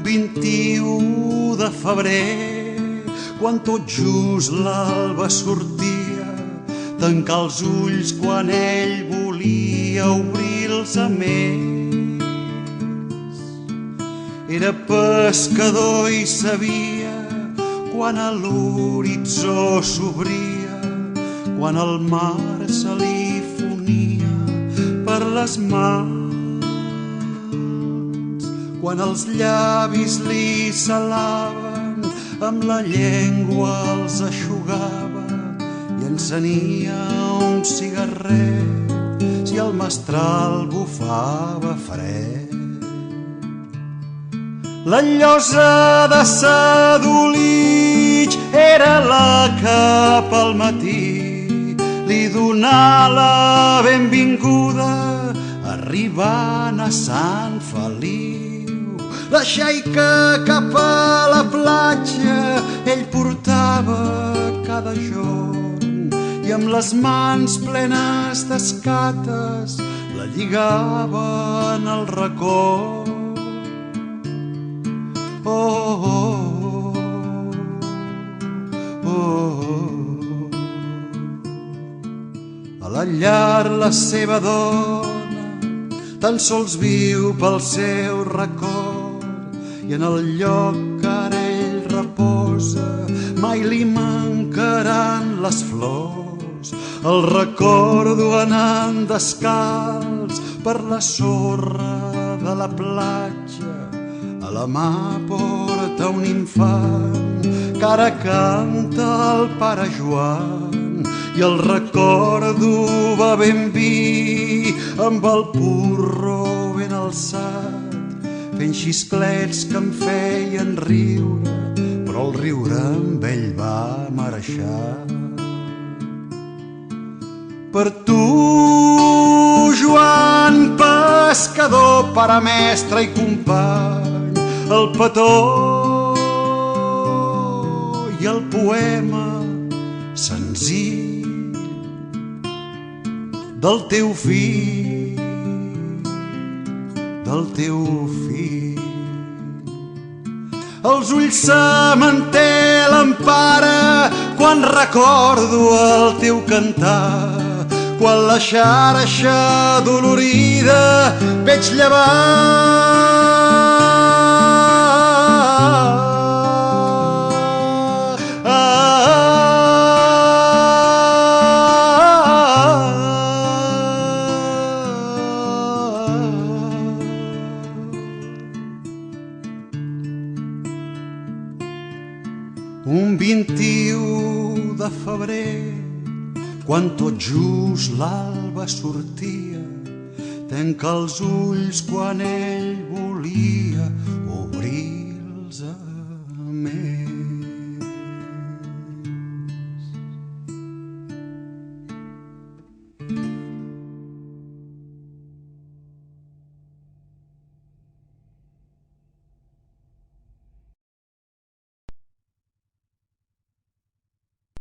21 de febrer, quan tot just l'alba sortia, tancar els ulls quan ell volia obrir-los a més. Era pescador i sabia quan a l'horitzó s'obria, quan el mar se li fonia per les mans, quan els llavis li salaven, amb la llengua els eixugava i encenia un cigarret si el mestral bufava fred. La llosa de Sadolitx era la que pel matí li donà la benvinguda arribant a Sant Feliu. La xaica cap a la platja ell portava cada jorn i amb les mans plenes d'escates la lligava en el record. A la llar la seva dona tan sols viu pel seu record i en el lloc que ara ell reposa mai li mancaran les flors. El recordo anant descalç per la sorra de la platja, a la mà porta un infant que ara canta el pare Joan i el recordo va ben vi amb el porró ben alçat, fent xisclets que em feien riure, però el riure amb ell va marxar. Per tu, Joan, pescador, pare, mestre i company, el petó i el poema senzill del teu fill, del teu fill. Els ulls se m'entelen, pare, quan recordo el teu cantar, quan la xarxa dolorida veig llevar. Un 21 de febrer, quan tot just l'alba sortia, tanca els ulls quan ell